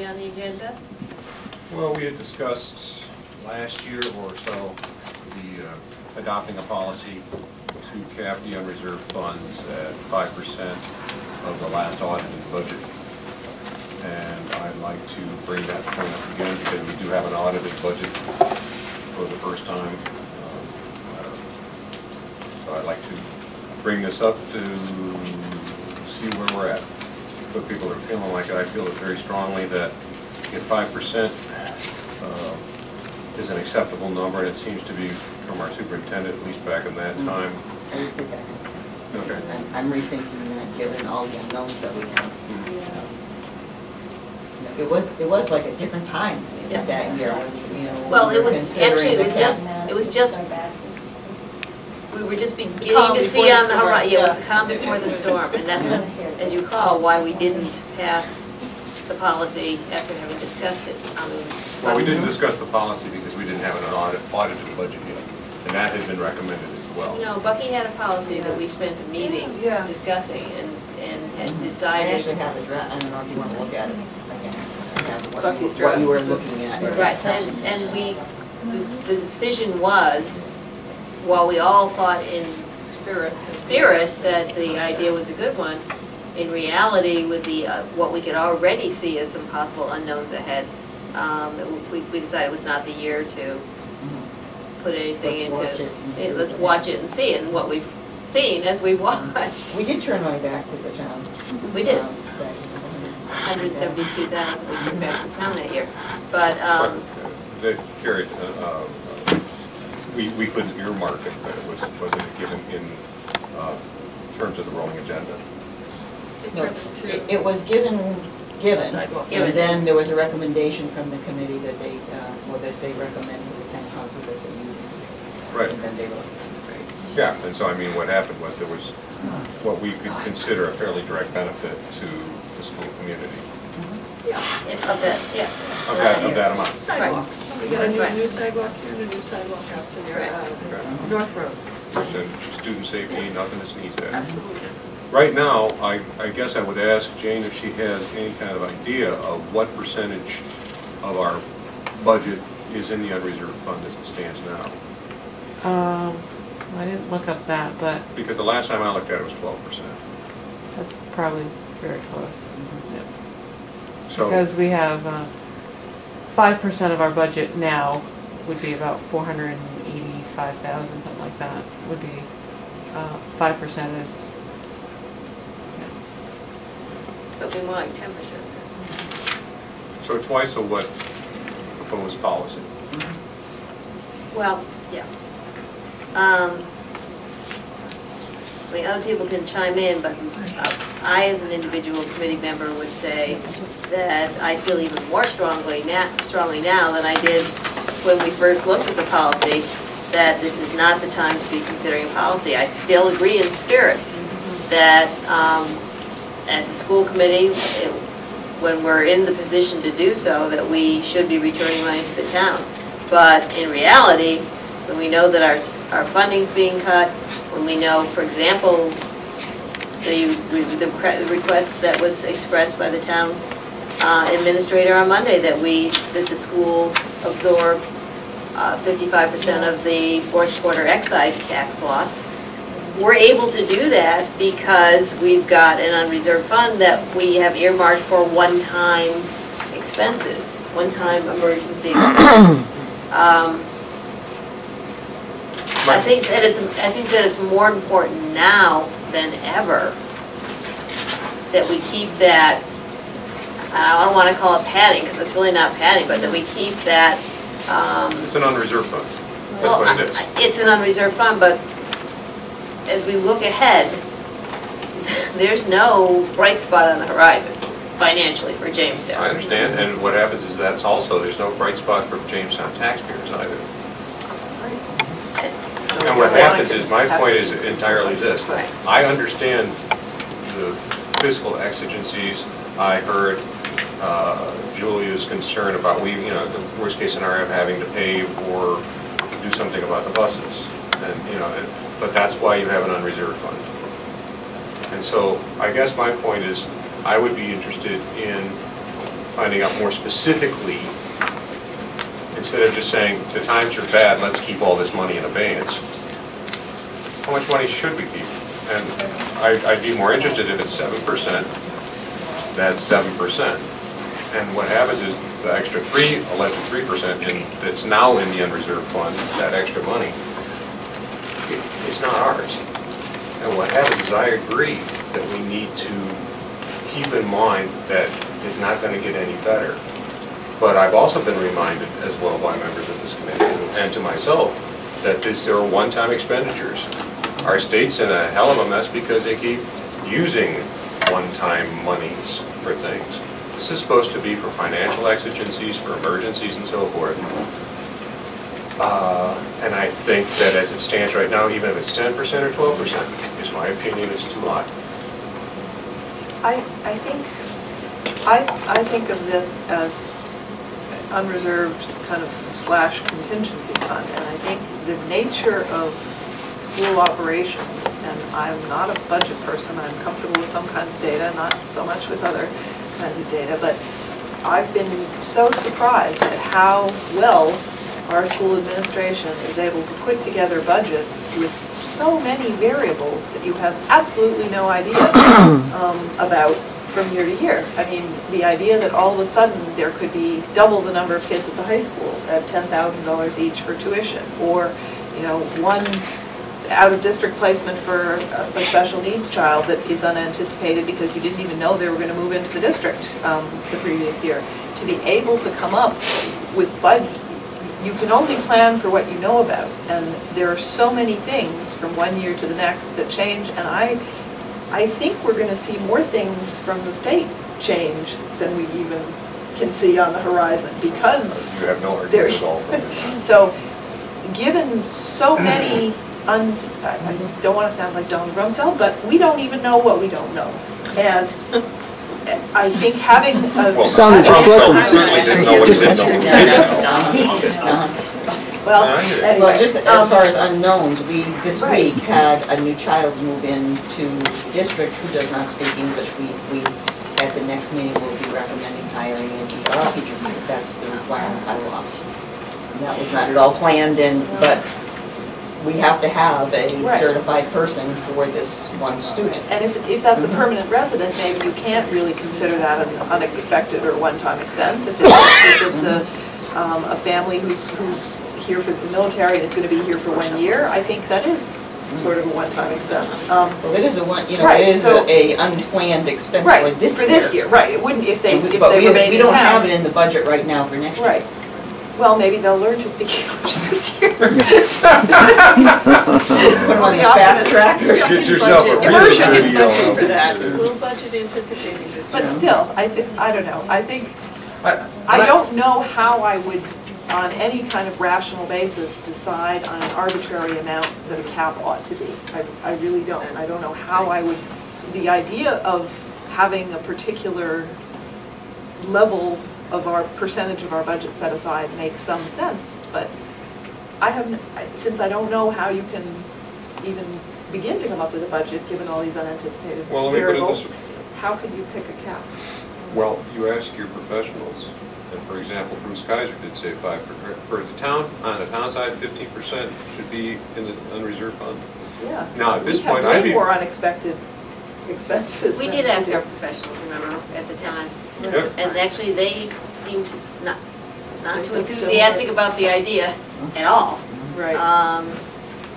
on the agenda? Well, we had discussed last year or so adopting a policy to cap the unreserved funds at 5% of the last audited budget. And I'd like to bring that point up again because we do have an audited budget for the first time. So I'd like to bring this up to see where we're at. What people are feeling like it. I feel it very strongly that if 5% is an acceptable number, and it seems to be from our superintendent, at least back in that time. I would say that. Okay. I'm rethinking that given all the unknowns that we have. It was like a different time that year. You know, Well, it was actually it was just we were just beginning to see on the horizon. Yeah, it was the calm before the storm, and that's, as you recall, why we didn't pass the policy after having discussed it. Well, we didn't discuss the policy because we didn't have an audited budget yet, and that had been recommended as well. No, Bucky had a policy that we spent a meeting discussing and had decided. I actually have a draft. I don't know if you want to look at it. What you were looking at. Right, and the decision was, while we all thought in spirit that the idea was a good one, in reality, with the what we could already see as some possible unknowns ahead, we decided it was not the year to put anything into. Let's watch it and see. And what we've seen as we've watched. We did turn money back to the town. We did. 172,000 we took back to the town that year, but Carrie, we couldn't earmark it, but wasn't given in terms of the rolling agenda. It was given, and then there was a recommendation from the committee that they, that they recommend to the town council that they use it. Right. And then they wrote. Yeah, and so I mean, what happened was there was what we could consider a fairly direct benefit to the school community. yeah, of that, yes. Of that amount. Sidewalks. We got a new sidewalk here and a new sidewalk house in your North Road. And student safety, nothing to sneeze at. Absolutely. Right now, I guess I would ask Jane if she has any kind of idea of what percentage of our budget is in the unreserved fund as it stands now. I didn't look up that, but Because the last time I looked at it was 12%. that's probably very close. Yep. So, Because we have 5% of our budget now would be about 485,000, something like that. Would be 5% is. So it'd be more like 10%. so twice of what proposed policy. Well, yeah. I mean, other people can chime in, but I, as an individual committee member, would say that I feel even more strongly now than I did when we first looked at the policy, that this is not the time to be considering policy. I still agree in spirit that as a school committee, when we're in the position to do so, that we should be returning money to the town. But in reality, when we know that our funding's being cut, when we know, for example, the request that was expressed by the town administrator on Monday that the school absorb 55% of the fourth quarter excise tax loss, we're able to do that because we've got an unreserved fund that we have earmarked for one-time expenses, one-time emergency expenses. I think that it's more important now than ever that we keep that. I don't want to call it padding because it's really not padding, but that we keep that. It's an unreserved fund. That's Well, what it is. it's an unreserved fund, but as we look ahead, there's no bright spot on the horizon financially for Jamestown. I understand, and what happens is there's no bright spot for Jamestown taxpayers either. And what happens is, my point is entirely this. Right. I understand the fiscal exigencies. I heard Julia's concern about the worst case scenario of having to pay or do something about the buses. And, but that's why you have an unreserved fund. And so I guess my point is I would be interested in finding out more specifically, instead of just saying, the times are bad, let's keep all this money in abeyance. How much money should we keep? And I'd be more interested if it's 7%, that's 7%. And what happens is the extra alleged 3% that's now in the unreserved fund, that extra money, it's not ours. And what happens is I agree that we need to keep in mind that it's not going to get any better. But I've also been reminded as well by members of this committee and to myself that there are one-time expenditures. Our state's in a hell of a mess because they keep using one-time monies for things. This is supposed to be for financial exigencies, for emergencies and so forth. And I think that as it stands right now, even if it's 10% or 12%, is my opinion, is too high. I think of this as unreserved kind of slash contingency fund, and I think the nature of school operations, and I'm not a budget person, I'm comfortable with some kinds of data, not so much with other kinds of data, but I've been so surprised at how well our school administration is able to put together budgets with so many variables that you have absolutely no idea about from year to year. I mean, the idea that all of a sudden there could be double the number of kids at the high school at $10,000 each for tuition, or, you know, one out-of-district placement for a special needs child that is unanticipated because you didn't even know they were going to move into the district the previous year. To be able to come up with budget, you can only plan for what you know about, and there are so many things from one year to the next that change, and I think we're going to see more things from the state change than we even can see on the horizon, because you have no argument at all. So, given so many, I don't want to sound like Donald Rumsfeld, but we don't even know what we don't know, and I think having a sounded just like him. Certainly didn't know what he didn't know. Well, anyway, Well, just as far as unknowns, we this week had a new child move into the district who does not speak English. We at the next meeting will be recommending hiring an ER teacher because that's the requirement by law. And that was not at all planned, but we have to have a certified person for this one student. and if that's a permanent resident, maybe you can't really consider that an unexpected or one-time expense. If it's a family who's here for the military and is going to be here for 1 year, I think that is sort of a one-time expense. Well, it is Right, it is so- a unplanned expense Right, for this year. for this year, right. It wouldn't if they But remain in town. we don't have it in the budget right now for next year. Right. Well, maybe they'll learn to speak English this year. Put them on the fast track. Get yourself a really Immersion good in EO. budget for that. Little budget anticipating this. But Yeah. still, I don't know. I think, I don't know how I would, on any kind of rational basis, decide on an arbitrary amount that a cap ought to be. I really don't. I don't know how I would, the idea of having a particular level of our percentage of our budget set aside makes some sense, but since I don't know how you can even begin to come up with a budget given all these unanticipated Well, let me put it variables, this way. how could you pick a cap? Well, you ask your professionals, and for example, Bruce Kaiser did say 5%. For the town, on the town side, 15% should be in the unreserved fund. Yeah. Now, at this point, We I'd have be... way more unexpected expenses. We than did ask do. our professionals, remember, at the time. Yep. And actually, they seemed not It's too like enthusiastic about the idea at all. Right.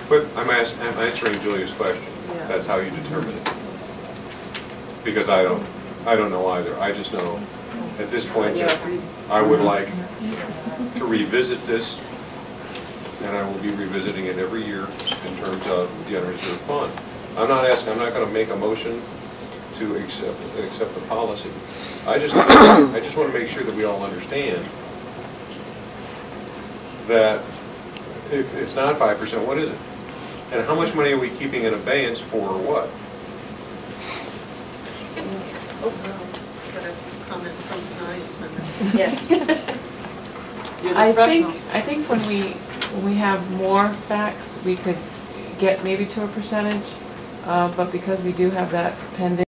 But I'm answering Julia's question. Yeah. That's how you determine it. Because I don't know either. I just know at this point Yeah, that agreed. I would like to revisit this, and I will be revisiting it every year in terms of the unreserved fund. I'm not going to make a motion to accept the policy. I just want to make sure that we all understand that if it's not 5%, what is it? And how much money are we keeping in abeyance for what? Oh, no. Got a comment from the audience member. Yes. You're the I professional. think when we have more facts, we could get maybe to a percentage, but because we do have that pending